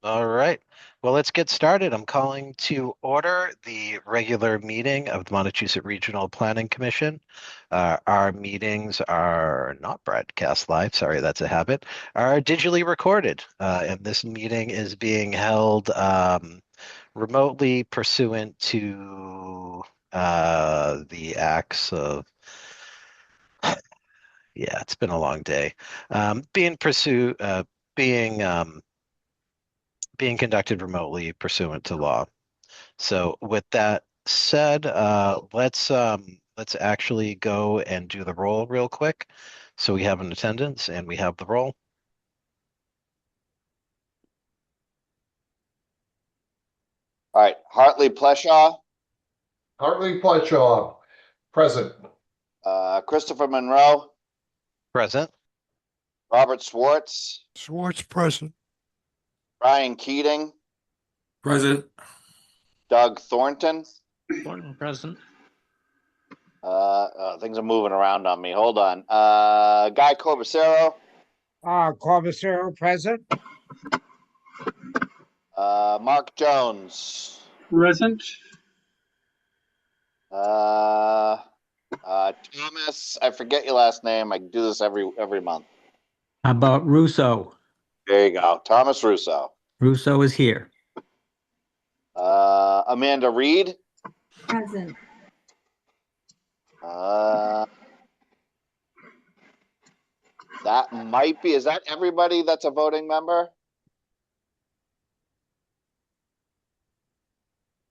All right. Well, let's get started. I'm calling to order the regular meeting of the Montechusett Regional Planning Commission. Our meetings are not broadcast live. Sorry, that's a habit. Are digitally recorded. And this meeting is being held remotely pursuant to the acts of, yeah, it's been a long day. Being being conducted remotely pursuant to law. So with that said, let's actually go and do the roll real quick. So we have an attendance and we have the roll. All right, Hartley Pleshaw, Hartley Pletchaw, present. Christopher Monroe, Present. Robert Swartz, Swartz present. Brian Keating, Present. Doug Thornton. Thornton present. Things are moving around on me. Hold on. Guy Corbacero, Corbacero present. Mark Jones, Present. Thomas. I forget your last name. I do this every month. How about Russo? There you go, Thomas Russo. Russo is here. Amanda Reed. Present. That might be. Is that everybody that's a voting member?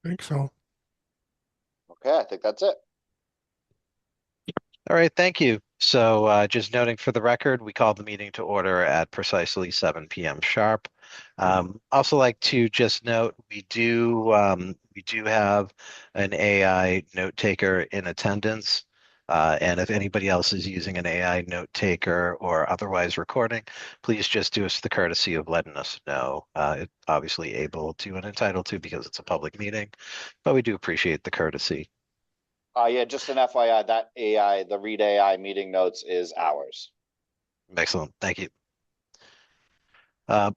I think so. Okay, I think that's it. All right, thank you. So just noting for the record, we called the meeting to order at precisely 7 p.m. sharp. Also like to just note we do have an AI note taker in attendance. And if anybody else is using an AI note taker or otherwise recording, please just do us the courtesy of letting us know. It's obviously able to and entitled to because it's a public meeting, but we do appreciate the courtesy. Yeah, just an FYI, that AI, the Read AI meeting notes is ours. Excellent. Thank you.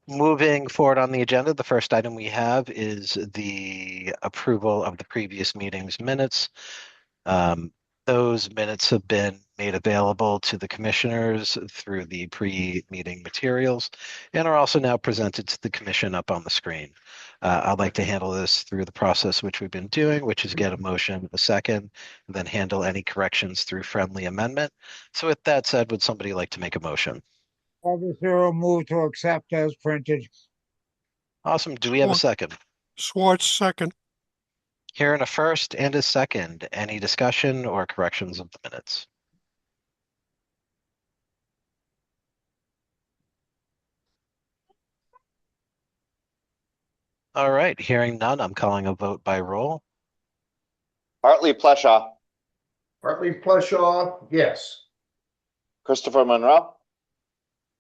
Moving forward on the agenda, the first item we have is the approval of the previous meeting's minutes. Those minutes have been made available to the commissioners through the pre-meeting materials and are also now presented to the commission up on the screen. I'd like to handle this through the process which we've been doing, which is get a motion, a second, and then handle any corrections through friendly amendment. So with that said, would somebody like to make a motion? Corbacero move to accept as printed. Awesome. Do we have a second? Swartz second. Here in a first and a second, any discussion or corrections of the minutes? All right, hearing none, I'm calling a vote by roll. Hartley Pleshaw, Hartley Pletchaw, yes. Christopher Monroe,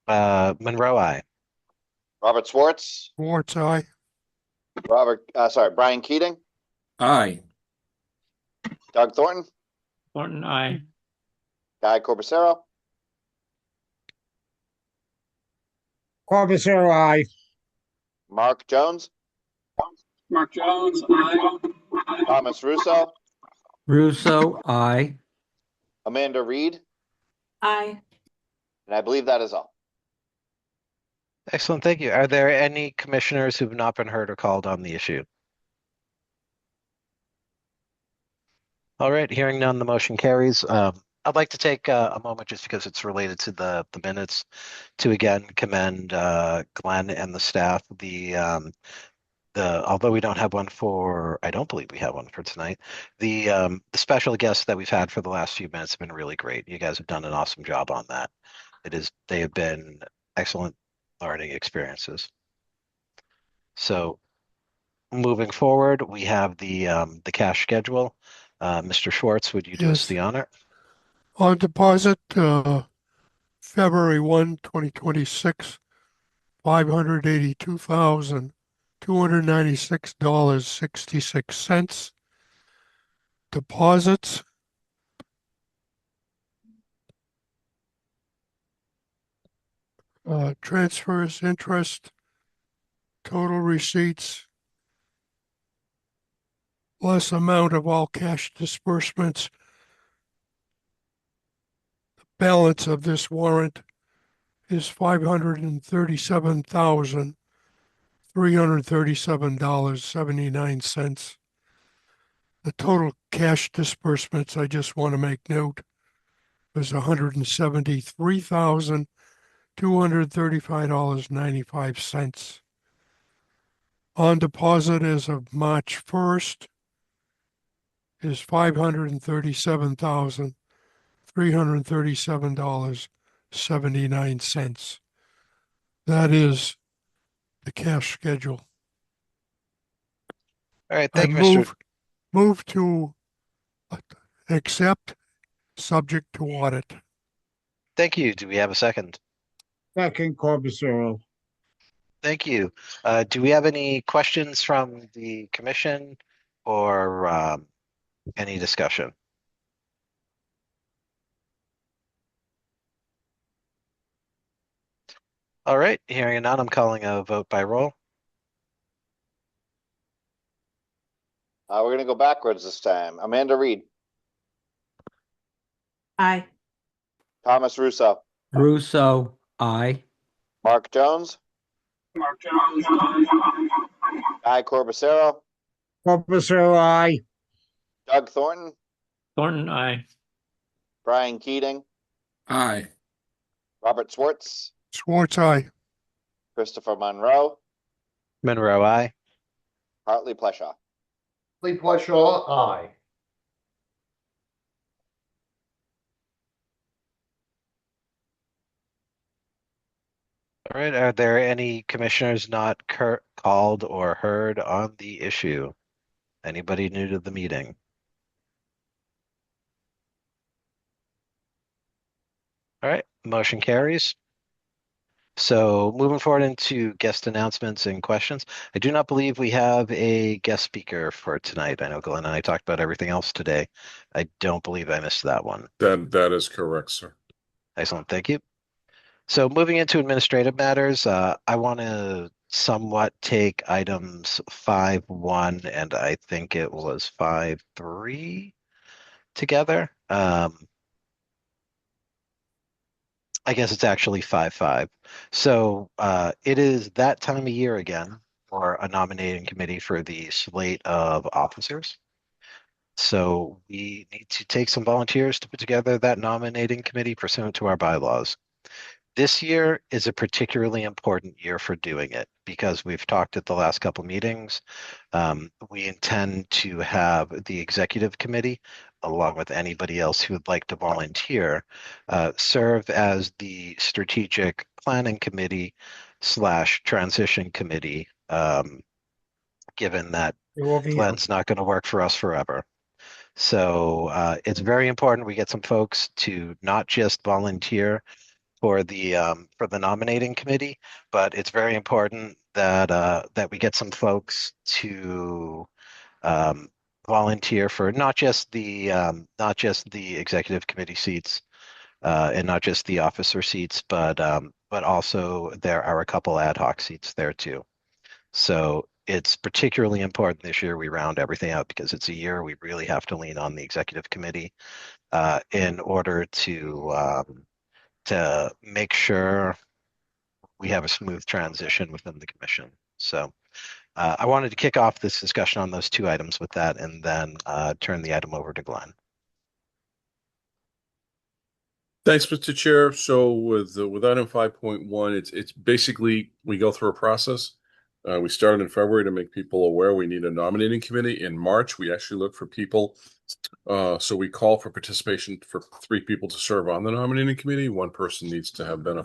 Monroe, aye. Robert Swartz, Swartz aye. Brian Keating, Aye. Doug Thornton, Thornton, aye. Guy Corbacero, Corbacero, aye. Mark Jones, Mark Jones, aye. Thomas Russo, Russo, aye. Amanda Reed, Aye. and I believe that is all. Excellent, thank you. Are there any commissioners who've not been heard or called on the issue? All right, hearing none, the motion carries. I'd like to take a moment just because it's related to the minutes to again commend Glenn and the staff. Although we don't have one for, I don't believe we have one for tonight. The special guests that we've had for the last few minutes have been really great. You guys have done an awesome job on that. They have been excellent learning experiences. So moving forward, we have the cash schedule. Mr. Schwartz, would you do us Yes. the honor? On deposit, February 1, 2026, $582,296.66. Deposits, transfers, interest, total receipts, less amount of all cash disbursements. Balance of this warrant is $537,337.79. The total cash disbursements, I just want to make note, was $173,235.95. On deposit as of March 1st is $537,337.79. That is the cash schedule. All right, I thank you, Mr. move to accept, subject to audit. Thank you. Do we have a second? Second, Corbisero. Thank you. Do we have any questions from the commission or any discussion? All right, hearing none, I'm calling a vote by roll. We're gonna go backwards this time. Amanda Reed, Aye. Thomas Russo, Russo, I. Mark Jones, Mark Jones, aye. Guy Corbisero, Corbisero, aye. Doug Thornton, Thornton, aye. Brian Keating, Aye. Robert Swartz, Schwartz, aye. Christopher Monroe, Monroe, aye. Hartley Pleshaw. Lee Plushaw, aye. All right, are there any commissioners not called or heard on the issue? Anybody new to the meeting? All right, motion carries. So moving forward into guest announcements and questions. I do not believe we have a guest speaker for tonight. I know Glenn and I talked about everything else today. I don't believe I missed that one. That is correct, sir. Excellent, thank you. So moving into administrative matters, I want to somewhat take items 5.1 and I think it was 5.3 together. I guess it's actually 5.5. So it is that time of year again for a nominating committee for the slate of officers. So we need to take some volunteers to put together that nominating committee pursuant to our bylaws. This year is a particularly important year for doing it because we've talked at the last couple meetings. We intend to have the executive committee, along with anybody else who would like to volunteer, serve as the strategic planning committee / transition committee, given that Glenn's not going to work for us forever. So it's very important we get some folks to not just volunteer for the nominating committee, but it's very important that that we get some folks to volunteer for not just the executive committee seats and not just the officer seats, but also there are a couple ad hoc seats there too. So it's particularly important this year we round everything out because it's a year we really have to lean on the executive committee in order to make sure we have a smooth transition within the commission. So I wanted to kick off this discussion on those two items with that and then turn the item over to Glenn. Thanks, Mr. Chair. So with item 5.1, it's basically we go through a process. We started in February to make people aware we need a nominating committee. In March, we actually look for people. So we call for participation for 3 people to serve on the nominating committee. One person needs to have been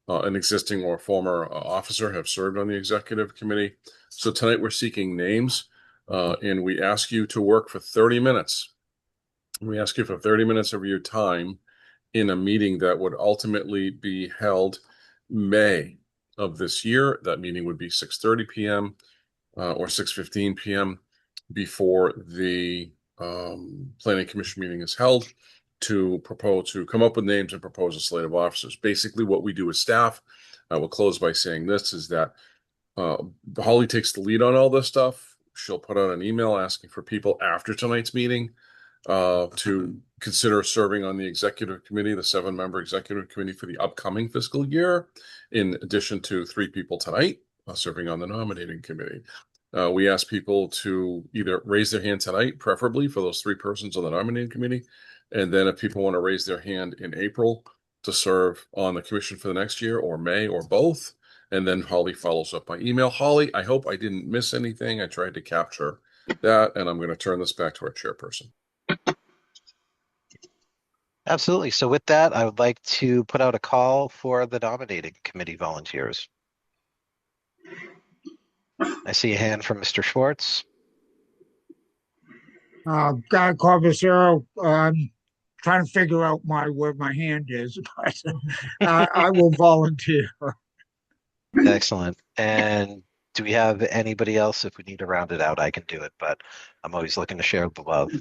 an existing or former officer, have served on the executive committee. So tonight we're seeking names, and we ask you to work for 30 minutes. We ask you for 30 minutes of your time in a meeting that would ultimately be held May of this year. That meeting would be 6:30 p.m. Or 6:15 p.m. before the planning commission meeting is held to come up with names and propose a slate of officers. Basically what we do as staff, I will close by saying this, is that Holly takes the lead on all this stuff. She'll put out an email asking for people after tonight's meeting to consider serving on the executive committee, the 7-member executive committee for the upcoming fiscal year, in addition to 3 people tonight serving on the nominating committee. We ask people to either raise their hand tonight, preferably for those 3 persons on the nominating committee, and then if people want to raise their hand in April to serve on the commission for the next year, or May, or both. And then Holly follows up by email. Holly, I hope I didn't miss anything. I tried to capture that, and I'm going to turn this back to our chairperson. Absolutely. So with that, I would like to put out a call for the nominating committee volunteers. I see a hand from Mr. Schwartz. Guy Corbacero, trying to figure out where my hand is, but I will volunteer. Excellent. And do we have anybody else? If we need to round it out, I can do it, but I'm always looking to share the love.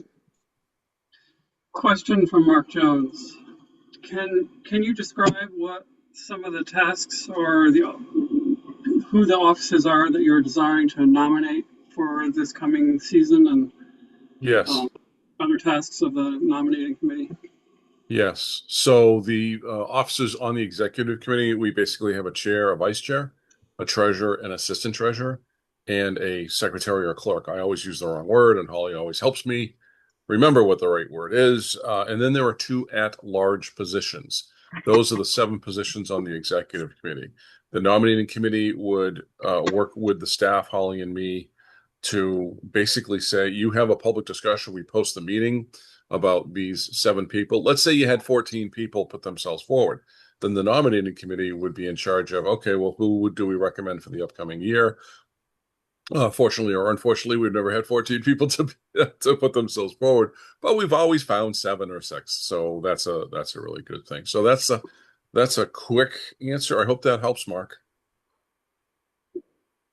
Question from Mark Jones. Can you describe what some of the tasks or who the offices are that you're desiring to nominate for this coming season, and Yes. Other tasks of the nominating committee? Yes. So the officers on the executive committee, we basically have a chair, a vice chair, a treasurer, an assistant treasurer, and a secretary or clerk. I always use the wrong word, and Holly always helps me remember what the right word is. And then there are 2 at-large positions. Those are the 7 positions on the executive committee. The nominating committee would work with the staff, Holly and me, to basically say, you have a public discussion. We post the meeting about these 7 people. Let's say you had 14 people put themselves forward. Then the nominating committee would be in charge of, okay, well, who do we recommend for the upcoming year? Fortunately or unfortunately, we've never had 14 people to put themselves forward, but we've always found 7 or 6. So that's a really good thing. So that's a quick answer. I hope that helps, Mark.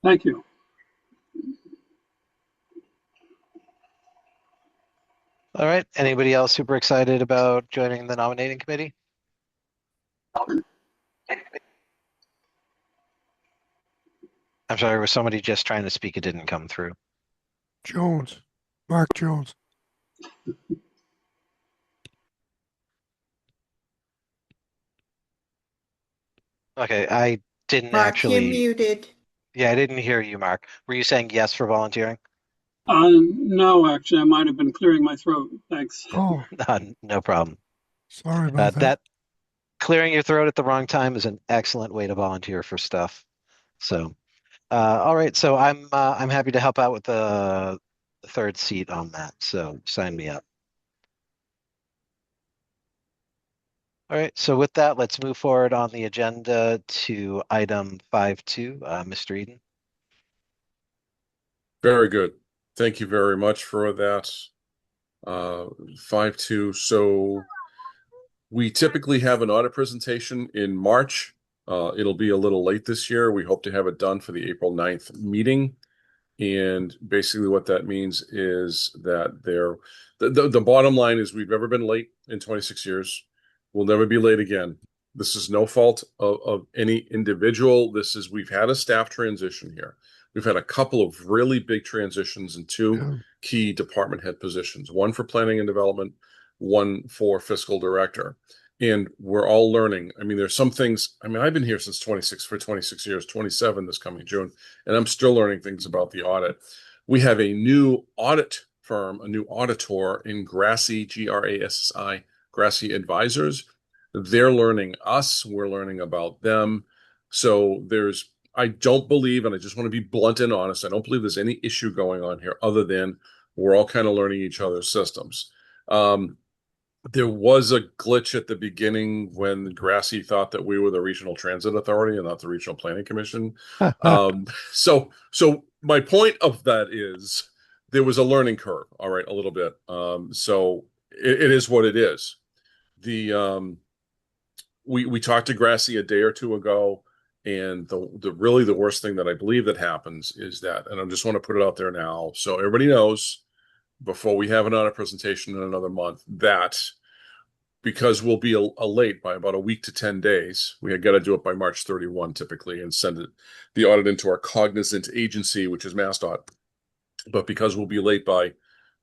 Thank you. All right. Anybody else super excited about joining the nominating committee? I'm sorry, was somebody just trying to speak? It didn't come through. Jones, Mark Jones. Okay, I didn't Mark, actually. you're muted. Yeah, I didn't hear you, Mark. Were you saying yes for volunteering? No, actually, I might have been clearing my throat. Thanks. Oh, No problem. sorry about that. That clearing your throat at the wrong time is an excellent way to volunteer for stuff. So, all right. So I'm happy to help out with the 3rd seat on that. So sign me up. All right. So with that, let's move forward on the agenda to item 5.2. Mr. Eden. Very good. Thank you very much for that. 5.2. So we typically have an audit presentation in March. It'll be a little late this year. We hope to have it done for the April 9th meeting. And basically what that means is that the bottom line is we've never been late in 26 years. We'll never be late again. This is no fault of any individual. We've had a staff transition here. We've had a couple of really big transitions in 2 key department head positions, one for planning and development, one for fiscal director. And we're all learning. I mean, there's some things, I've been here since 26 years, 27 this coming June, and I'm still learning things about the audit. We have a new audit firm, a new auditor in Grassi, Grassi, Grassi Advisors. They're learning us, we're learning about them. So I don't believe, and I just want to be blunt and honest, I don't believe there's any issue going on here other than we're all kind of learning each other's systems. There was a glitch at the beginning when Grassi thought that we were the Regional Transit Authority and not the Regional Planning Commission. So my point of that is there was a learning curve, all right, a little bit. So it is what it is. We talked to Grassi a day or 2 ago, and the worst thing that I believe that happens is that, and I just want to put it out there now so everybody knows before we have an audit presentation in another month, that because we'll be a late by about a week to 10 days. We had got to do it by March 31 typically and send the audit into our cognizant agency, which is MassDOT. But because we'll be late by,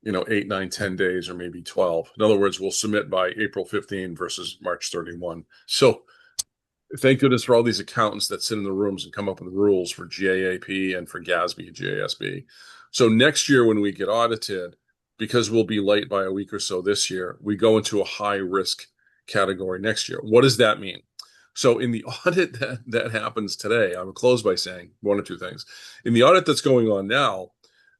8, 9, 10 days or maybe 12. In other words, we'll submit by April 15 versus March 31. So thank goodness for all these accountants that sit in the rooms and come up with rules for GAAP and for GASB and GASB. So next year when we get audited, because we'll be late by a week or so this year, we go into a high risk category next year. What does that mean? So in the audit that happens today, I will close by saying one or two things. In the audit that's going on now,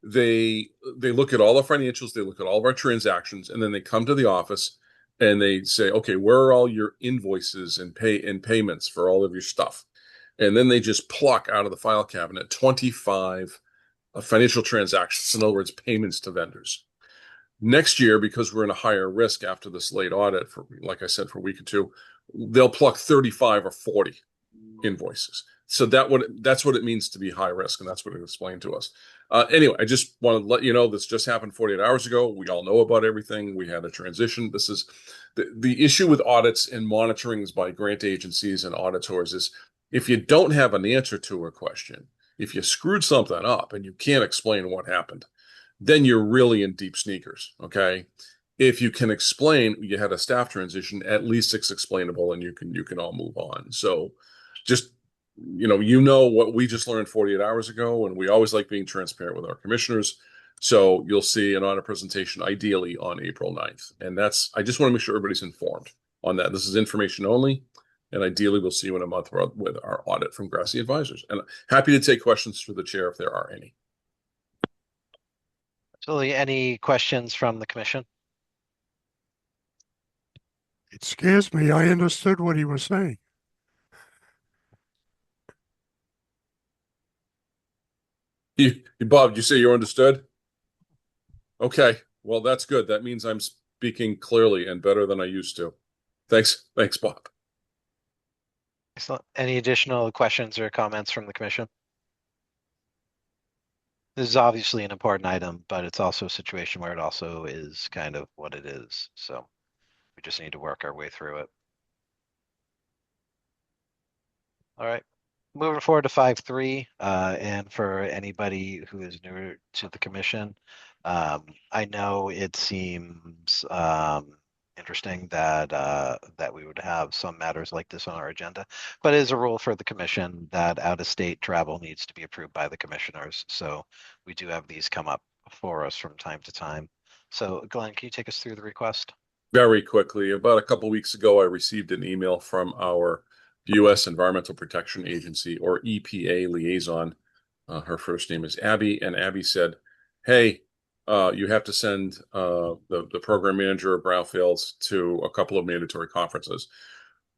they look at all our financials, they look at all of our transactions, and then they come to the office and they say, okay, where are all your invoices and payments for all of your stuff? And then they just pluck out of the file cabinet 25 financial transactions, in other words, payments to vendors. Next year, because we're in a higher risk after this late audit, for like I said, for a week or two, they'll pluck 35 or 40 invoices. So that's what it means to be high risk, and that's what it explained to us. Anyway, I just want to let you know this just happened 48 hours ago. We all know about everything. We had a transition. This is the issue with audits and monitorings by grant agencies and auditors is if you don't have an answer to a question, if you screwed something up and you can't explain what happened, then you're really in deep sneakers, okay? If you can explain you had a staff transition, at least it's explainable and you can all move on. So just what we just learned 48 hours ago, and we always like being transparent with our commissioners. So you'll see an audit presentation ideally on April 9th. And I just want to make sure everybody's informed on that. This is information only. And ideally, we'll see you in a month with our audit from Grassi Advisors. And happy to take questions for the chair if there are any. Absolutely. Any questions from the commission? It scares me. I understood what he was saying. Bob, you say you understood? Okay, well, that's good. That means I'm speaking clearly and better than I used to. Thanks, Bob. Excellent. Any additional questions or comments from the commission? This is obviously an important item, but it's also a situation where it also is kind of what it is. So we just need to work our way through it. All right. Moving forward to 5.3, and for anybody who is newer to the commission, I know it seems interesting that we would have some matters like this on our agenda, but it is a rule for the commission that out-of-state travel needs to be approved by the commissioners. So we do have these come up for us from time to time. So Glenn, can you take us through the request? Very quickly, about a couple weeks ago, I received an email from our U.S. Environmental Protection Agency, or EPA liaison. Her first name is Abby, and Abby said, hey, you have to send the program manager of brownfields to a couple of mandatory conferences.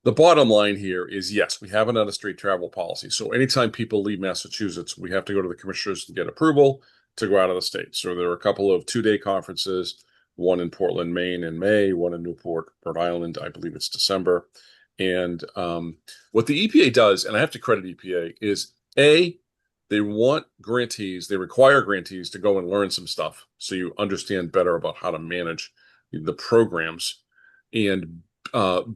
The bottom line here is, yes, we have an out-of-state travel policy. So anytime people leave Massachusetts, we have to go to the commissioners to get approval to go out of the state. So there are a couple of 2-day conferences, one in Portland, Maine in May, one in Newport, Rhode Island, I believe it's December. And what the EPA does, and I have to credit EPA, is they want grantees, they require grantees to go and learn some stuff so you understand better about how to manage the programs. And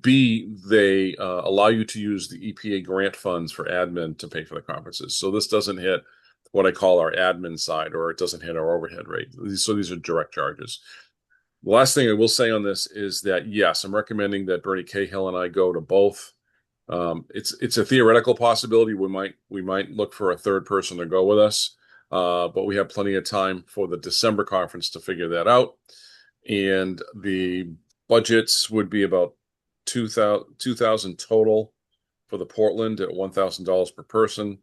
B, they allow you to use the EPA grant funds for admin to pay for the conferences. So this doesn't hit what I call our admin side, or it doesn't hit our overhead rate. So these are direct charges. The last thing I will say on this is that, yes, I'm recommending that Bernie Cahill and I go to both. It's a theoretical possibility. We might look for a third person to go with us, but we have plenty of time for the December conference to figure that out. And the budgets would be about $2,000 total for the Portland at $1,000 per person,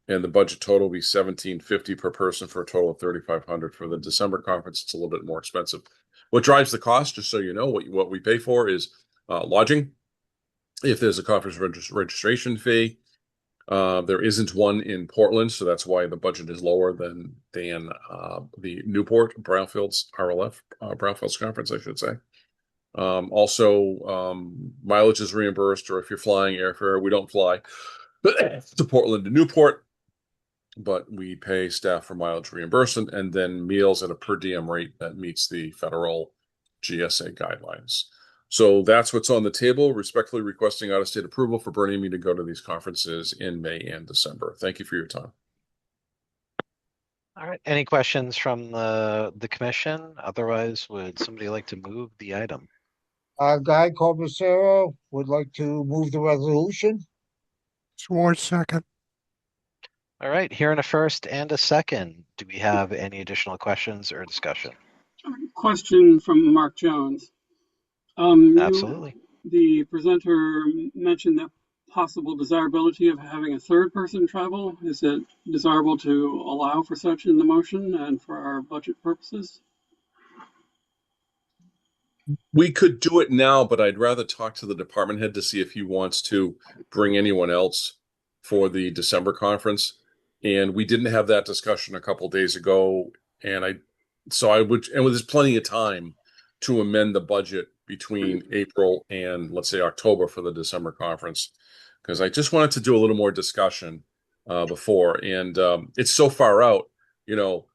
and the budget total will be $1,750 per person for a total of $3,500 for the December conference. It's a little bit more expensive. What drives the cost, just so you know, what we pay for is lodging. If there's a conference registration fee, there isn't one in Portland, so that's why the budget is lower than the Newport Brownfields RLF Brownfields conference, I should say. Also, mileage is reimbursed, or if you're flying airfare, we don't fly to Portland to Newport, but we pay staff for mileage reimbursement and then meals at a per diem rate that meets the federal GSA guidelines. So that's what's on the table. Respectfully requesting out-of-state approval for Bernie and me to go to these conferences in May and December. Thank you for your time. All right, any questions from the commission? Otherwise, would somebody like to move the item? Guy Corbacero would like to move the resolution. Schwartz, second. All right, here in a first and a second, do we have any additional questions or discussion? Question from Mark Jones. Absolutely. The presenter mentioned the possible desirability of having a third person travel. Is it desirable to allow for such in the motion and for our budget purposes? We could do it now, but I'd rather talk to the department head to see if he wants to bring anyone else for the December conference. And we didn't have that discussion a couple days ago. And there's plenty of time to amend the budget between April and let's say October for the December conference. Because I just wanted to do a little more discussion before. And it's so far out,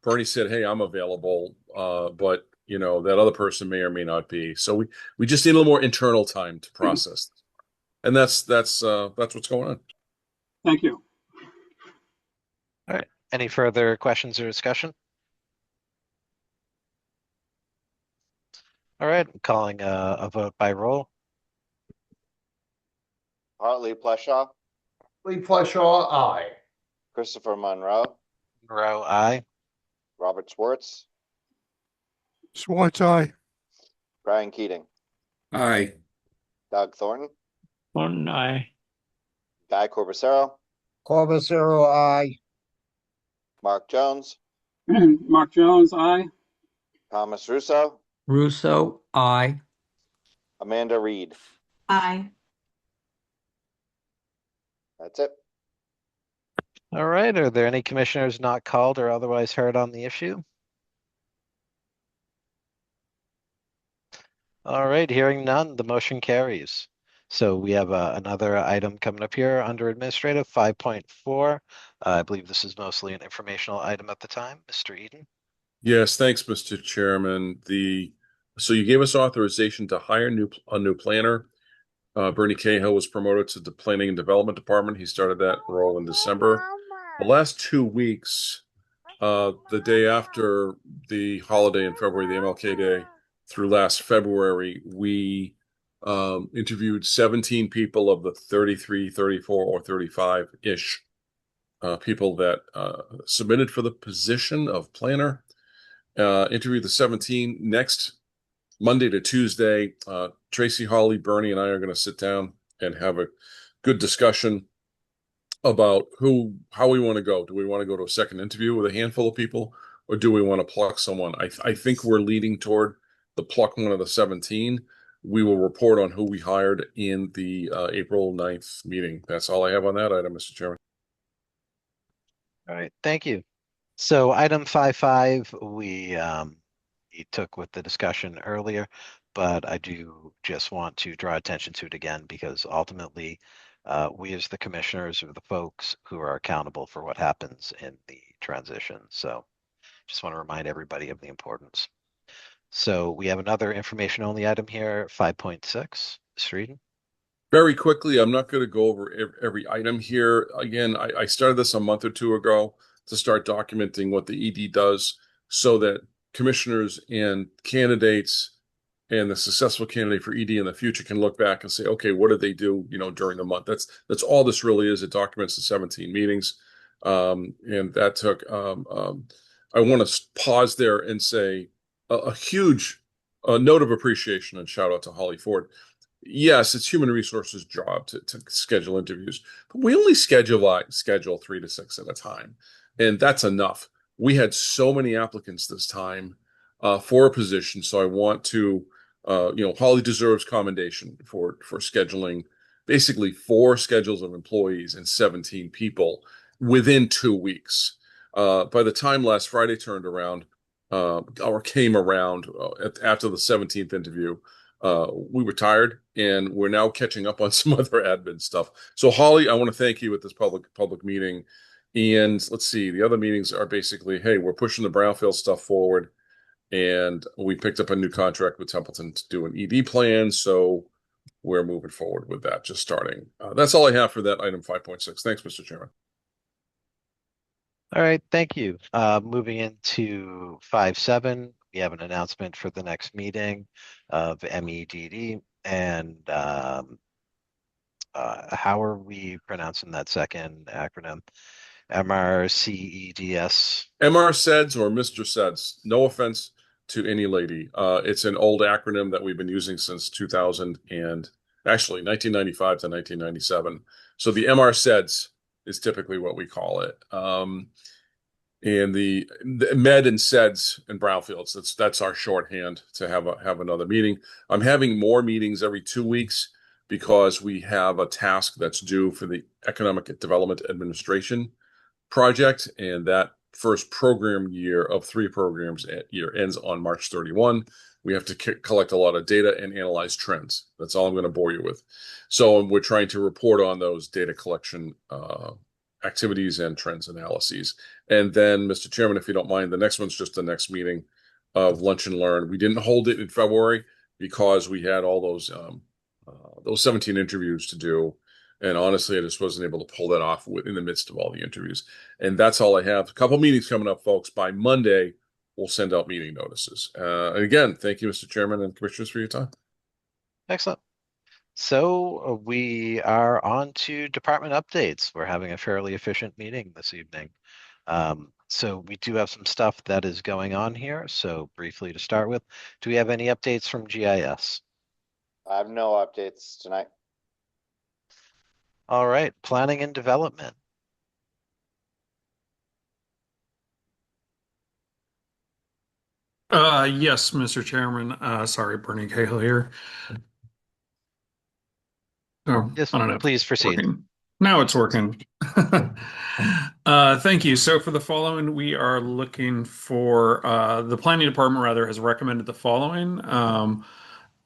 Bernie said, hey, I'm available, but that other person may or may not be. So we just need a little more internal time to process. And that's what's going on. Thank you. All right, any further questions or discussion? All right, I'm calling a vote by roll. Hartley Pleshaw, Lee Pleshaw, I. Christopher Monroe, Monroe, aye. Robert Schwartz, Schwartz, aye. Brian Keating, Aye. Doug Thornton, Thornton, aye. Guy Corbacero, Corbacero, aye. Mark Jones, Mark Jones, aye. Thomas Russo, Russo, aye. Amanda Reed. Aye. That's it. All right, are there any commissioners not called or otherwise heard on the issue? All right, hearing none, the motion carries. So we have another item coming up here under administrative 5.4. I believe this is mostly an informational item at the time. Mr. Eden. Yes, thanks, Mr. Chairman. So you gave us authorization to hire a new planner. Bernie Cahill was promoted to the Planning and Development Department. He started that role in December. The last 2 weeks, the day after the holiday in February, the MLK Day, through last February, we interviewed 17 people of the 33, 34, or 35-ish people that submitted for the position of planner. Interviewed the 17. Next Monday to Tuesday, Tracy, Holly, Bernie, and I are going to sit down and have a good discussion about how we want to go. Do we want to go to a second interview with a handful of people, or do we want to pluck someone? I think we're leading toward the pluck one of the 17. We will report on who we hired in the April 9th meeting. That's all I have on that item, Mr. Chairman. All right, thank you. So item 5.5, we took with the discussion earlier, but I do just want to draw attention to it again because ultimately we as the commissioners are the folks who are accountable for what happens in the transition. So just want to remind everybody of the importance. So we have another information only item here, 5.6. Mr. Eden. Very quickly, I'm not going to go over every item here. Again, I started this a month or two ago to start documenting what the ED does so that commissioners and candidates and the successful candidate for ED in the future can look back and say, okay, what did they do, during the month? That's all this really is. It documents the 17 meetings. And that took, I want to pause there and say a huge note of appreciation and shout out to Holly Ford. Yes, it's human resources job to schedule interviews, but we only schedule 3 to 6 at a time. And that's enough. We had so many applicants this time for a position. So I want to, Holly deserves commendation for scheduling basically 4 schedules of employees and 17 people within 2 weeks. By the time last Friday turned around or came around after the 17th interview, we were tired and we're now catching up on some other admin stuff. So Holly, I want to thank you at this public meeting. And let's see, the other meetings are basically, hey, we're pushing the brownfield stuff forward. And we picked up a new contract with Templeton to do an ED plan, so we're moving forward with that, just starting. That's all I have for that item 5.6. Thanks, Mr. Chairman. All right, thank you. Moving into 5.7, we have an announcement for the next meeting of MEDD. And how are we pronouncing that second acronym? MRCEDS. MR SEDS or Mr. SEDS. No offense to any lady. It's an old acronym that we've been using since 2000 and actually 1995 to 1997. So the MR SEDS is typically what we call it. And the med and SEDS and brownfields, that's our shorthand to have another meeting. I'm having more meetings every 2 weeks because we have a task that's due for the Economic Development Administration project, and that first program year of 3 programs at year ends on March 31. We have to collect a lot of data and analyze trends. That's all I'm going to bore you with. So we're trying to report on those data collection activities and trends analyses. And then, Mr. Chairman, if you don't mind, the next one's just the next meeting of Lunch and Learn. We didn't hold it in February because we had all those 17 interviews to do. And honestly, I just wasn't able to pull that off in the midst of all the interviews. And that's all I have. A couple meetings coming up, folks. By Monday, we'll send out meeting notices. And again, thank you, Mr. Chairman and Commissioners, for your time. Excellent. So we are on to department updates. We're having a fairly efficient meeting this evening. So we do have some stuff that is going on here. So briefly to start with, do we have any updates from GIS? I have no updates tonight. All right, planning and development. Yes, Mr. Chairman. Sorry, Bernie Cahill here. Oh, Yes, I don't know. please proceed. Working. Now it's working. Thank you. So for the following, we are looking for the planning department rather has recommended the following.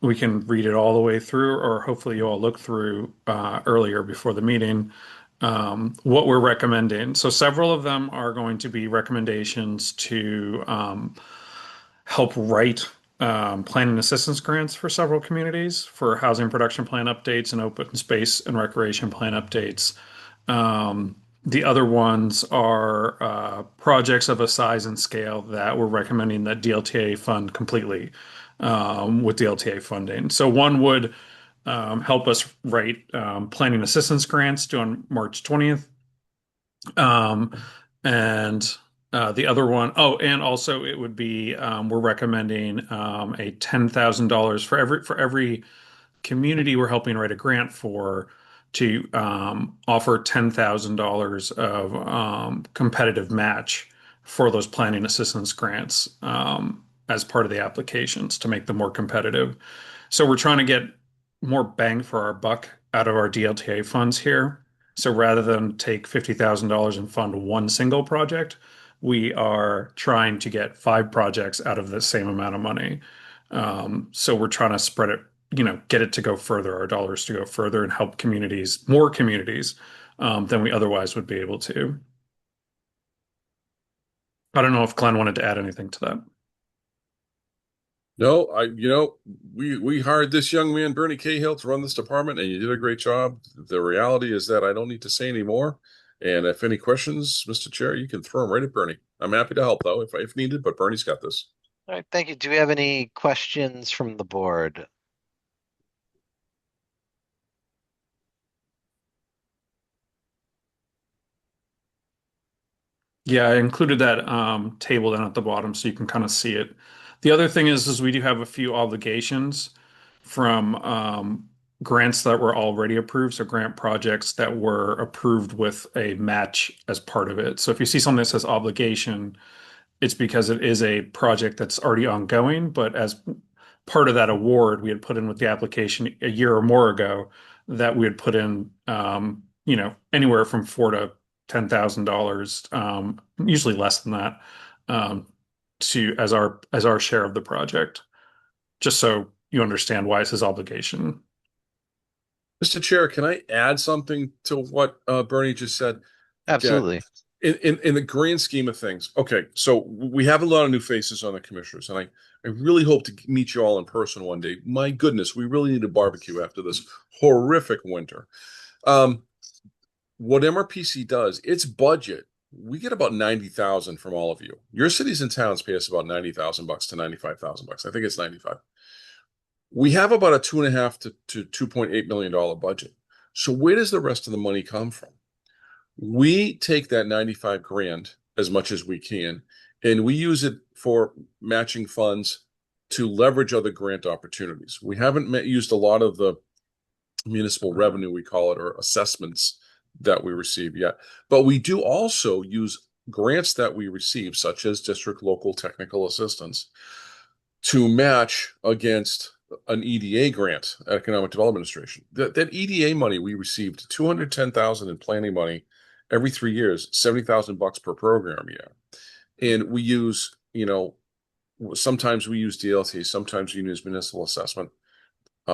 We can read it all the way through, or hopefully you all look through earlier before the meeting what we're recommending. So several of them are going to be recommendations to help write planning assistance grants for several communities for housing production plan updates and open space and recreation plan updates. The other ones are projects of a size and scale that we're recommending that DLTA fund completely with DLTA funding. So one would help us write planning assistance grants due on March 20th. And the other one, and also it would be we're recommending a $10,000 for every community we're helping write a grant for to offer $10,000 of competitive match for those planning assistance grants as part of the applications to make them more competitive. So we're trying to get more bang for our buck out of our DLTA funds here. So rather than take $50,000 and fund one single project, we are trying to get 5 projects out of the same amount of money. So we're trying to spread it, get it to go further, our dollars to go further and help communities, more communities than we otherwise would be able to. I don't know if Glenn wanted to add anything to that. No, we hired this young man, Bernie Cahill, to run this department, and you did a great job. The reality is that I don't need to say any more. And if any questions, Mr. Chair, you can throw them right at Bernie. I'm happy to help, though, if needed, but Bernie's got this. All right, thank you. Do we have any questions from the board? Yeah, I included that table down at the bottom so you can kind of see it. The other thing is we do have a few obligations from grants that were already approved, so grant projects that were approved with a match as part of it. So if you see something that says obligation, it's because it is a project that's already ongoing, but as part of that award, we had put in with the application a year or more ago that we had put in, anywhere from $4,000 to $10,000, usually less than that, as our share of the project. Just so you understand why it's his obligation. Mr. Chair, can I add something to what Bernie just said? Absolutely. in the grand scheme of things, okay, so we have a lot of new faces on the commissioners, and I really hope to meet you all in person one day. My goodness, we really need a barbecue after this horrific winter. What MRPC does, its budget, we get about 90,000 from all of you. Your cities and towns pay us about $90,000 to $95,000. I think it's 95. We have about a $2.5 to $2.8 million budget. So where does the rest of the money come from? We take that 95 grand as much as we can, and we use it for matching funds to leverage other grant opportunities. We haven't used a lot of the municipal revenue, we call it, or assessments that we receive yet. But we do also use grants that we receive, such as district local technical assistance, to match against an EDA grant, Economic Development Administration. That EDA money, we received $210,000 in planning money every 3 years, $70,000 per program year. And we use, sometimes we use DLT, sometimes we use municipal assessment.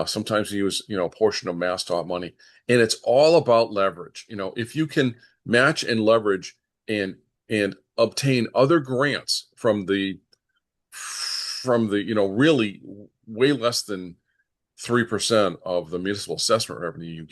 Sometimes you use, a portion of MassDOT money, and it's all about leverage. If you can match and leverage and obtain other grants from the, really way less than 3% of the municipal assessment revenue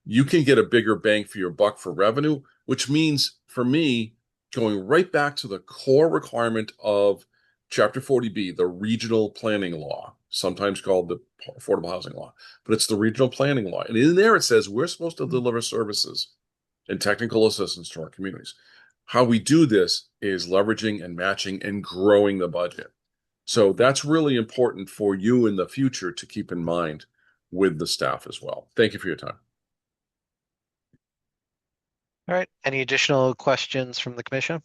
you can get a bigger bang for your buck for revenue, which means for me, going right back to the core requirement of Chapter 40B, the regional planning law, sometimes called the affordable housing law, but it's the regional planning law. And in there, it says we're supposed to deliver services and technical assistance to our communities. How we do this is leveraging and matching and growing the budget. So that's really important for you in the future to keep in mind with the staff as well. Thank you for your time. All right, any additional questions from the commission?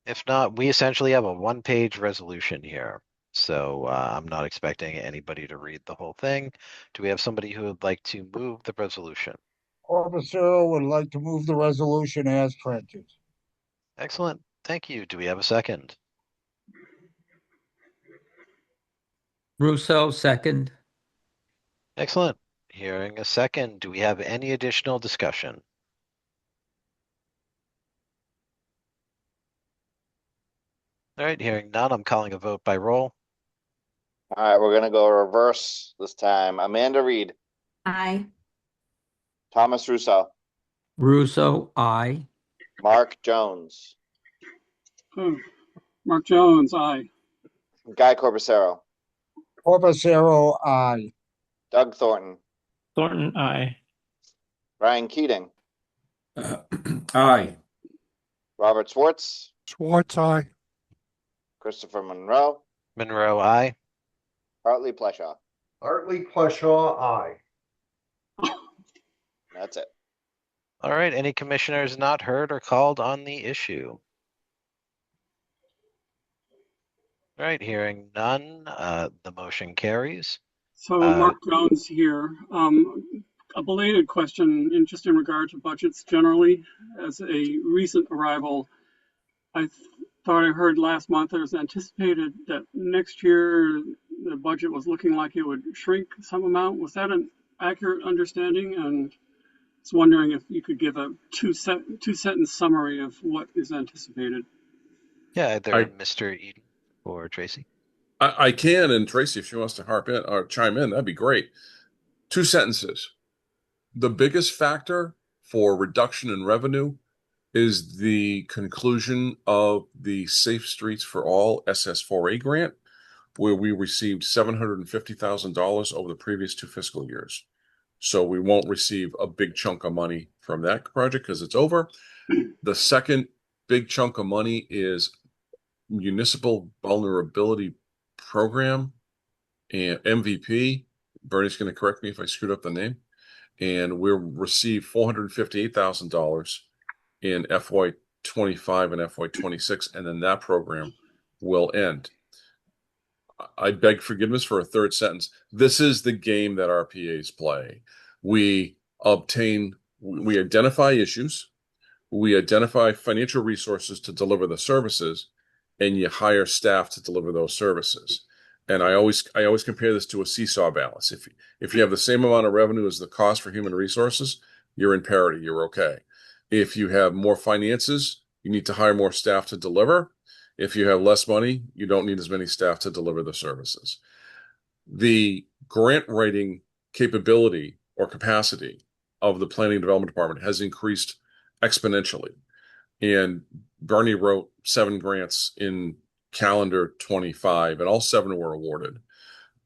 If not, we essentially have a one-page resolution here. So I'm not expecting anybody to read the whole thing. Do we have somebody who would like to move the resolution? Corbacero would like to move the resolution as printed. Excellent, thank you. Do we have a second? Russo, second. Excellent. Hearing a second, do we have any additional discussion? All right, hearing none, I'm calling a vote by roll. All right, we're gonna go reverse this time. Amanda Reed, Aye. Thomas Russo, Russo, aye. Mark Jones, Oh, Mark Jones, aye. Guy Corbacero, Corbacero, aye. Doug Thornton, Thornton, aye. Brian Keating, Aye. Robert Schwartz, Schwartz, aye. Christopher Monroe, Monroe, aye. Hartley Pleshaw. Hartley Plushaw, aye. That's it. All right, any commissioners not heard or called on the issue? All right, hearing none, the motion carries. So Mark Jones here. A belated question just in regard to budgets generally. As a recent arrival, I thought I heard last month it was anticipated that next year the budget was looking like it would shrink some amount. Was that an accurate understanding? And I was wondering if you could give a two-sentence summary of what is anticipated. Yeah, either Mr. Eden or Tracy. I can, and Tracy, if she wants to harp in or chime in, that'd be great. 2 sentences. The biggest factor for reduction in revenue is the conclusion of the Safe Streets for All SS4A grant, where we received $750,000 over the previous 2 fiscal years. So we won't receive a big chunk of money from that project because it's over. The second big chunk of money is Municipal Vulnerability Program and MVP. Bernie's going to correct me if I screwed up the name. And we'll receive $458,000 in FY25 and FY26, and then that program will end. I beg forgiveness for a third sentence. This is the game that RPAs play. We identify issues, we identify financial resources to deliver the services, and you hire staff to deliver those services. And I always compare this to a seesaw balance. If you have the same amount of revenue as the cost for human resources, you're in parity, you're okay. If you have more finances, you need to hire more staff to deliver. If you have less money, you don't need as many staff to deliver the services. The grant writing capability or capacity of the planning and development department has increased exponentially. And Bernie wrote 7 grants in calendar 25, and all 7 were awarded.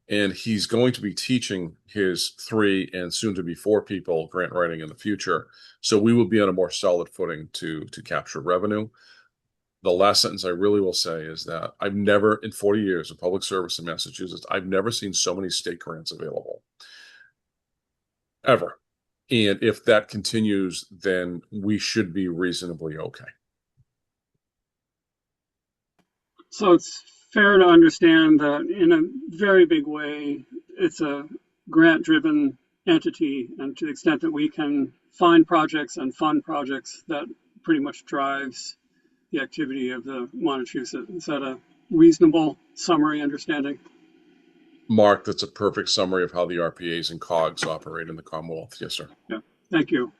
And he's going to be teaching his 3 and soon to be 4 people grant writing in the future. So we will be on a more solid footing to capture revenue. The last sentence I really will say is that I've never, in 40 years of public service in Massachusetts, I've never seen so many state grants available. Ever. And if that continues, then we should be reasonably okay. So it's fair to understand that in a very big way, it's a grant-driven entity, and to the extent that we can find projects and fund projects, that pretty much drives the activity of the Montechusett. Is that a reasonable summary understanding? Mark, that's a perfect summary of how the RPAs and COGS operate in the Commonwealth. Yes, sir. Yeah, thank you.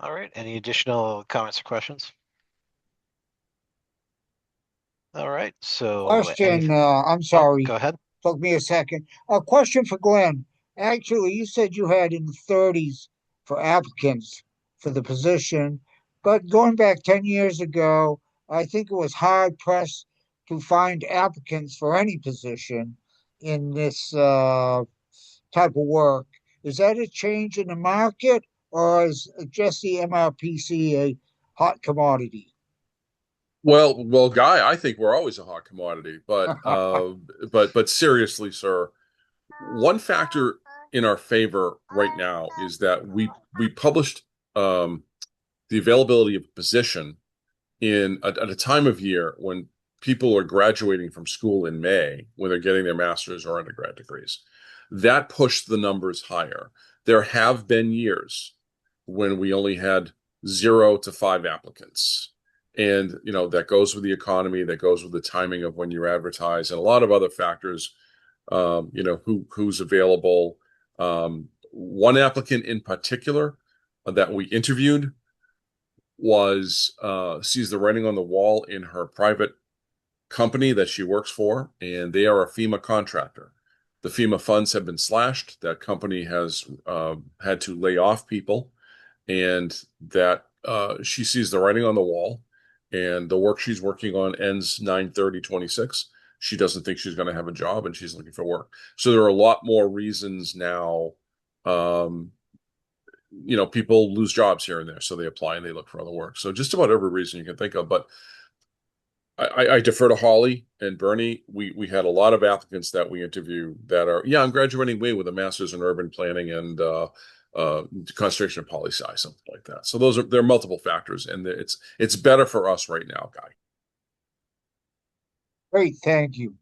All right. Any additional comments or questions? All right. So Question, I'm sorry, go ahead. took me a second. A question for Glenn. Actually, you said you had in the 30s for applicants for the position, but going back 10 years ago, I think it was hard pressed to find applicants for any position in this type of work. Is that a change in the market, or is just the MRPC a hot commodity? Well, Guy, I think we're always a hot commodity, but seriously, sir, one factor in our favor right now is that we published the availability of a position at a time of year when people are graduating from school in May, when they're getting their master's or undergrad degrees. That pushed the numbers higher. There have been years when we only had 0 to 5 applicants. And, that goes with the economy, that goes with the timing of when you advertise, and a lot of other factors, who's available. One applicant in particular that we interviewed sees the writing on the wall in her private company that she works for, and they are a FEMA contractor. The FEMA funds have been slashed. That company has had to lay off people, and that she sees the writing on the wall, and the work she's working on ends 9/30/26. She doesn't think she's going to have a job, and she's looking for work. So there are a lot more reasons now. People lose jobs here and there, so they apply and they look for other work. So just about every reason you can think of. But I defer to Holly and Bernie. We had a lot of applicants that we interview that are, I'm graduating May with a master's in urban planning and concentration of poli-sci, something like that. So there are multiple factors, and it's better for us right now, Guy. Great, thank you.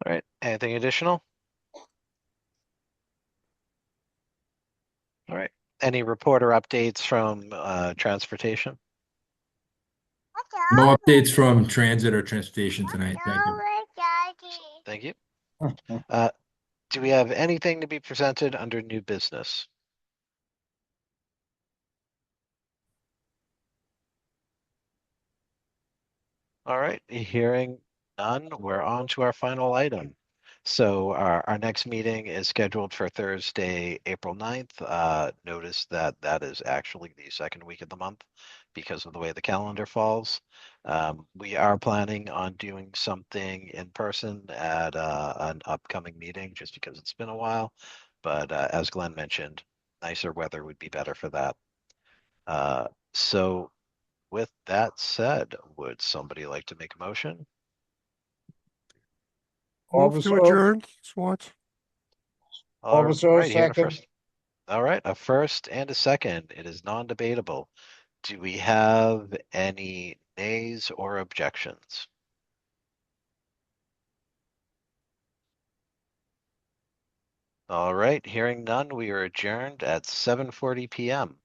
All right. Anything additional? All right. Any reporter updates from transportation? No updates from transit or transportation tonight. Thank you. Thank you. Do we have anything to be presented under new business? All right, hearing none, we're on to our final item. So our next meeting is scheduled for Thursday, April 9th. Notice that is actually the second week of the month because of the way the calendar falls. We are planning on doing something in person at an upcoming meeting just because it's been a while. But as Glenn mentioned, nicer weather would be better for that. So with that said, would somebody like to make a motion? Move to adjourn, Swartz. All Officer, right, here, second. All right, a first and a second. It is non-debatable. Do we have any nays or objections? All right, hearing none, we are adjourned at 7:40 p.m.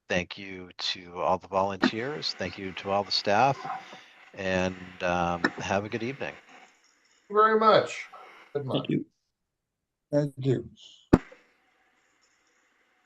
Thank you to all the volunteers. Thank you to all the staff, and have a good evening. Very much. Good Thank month. you. Thank you.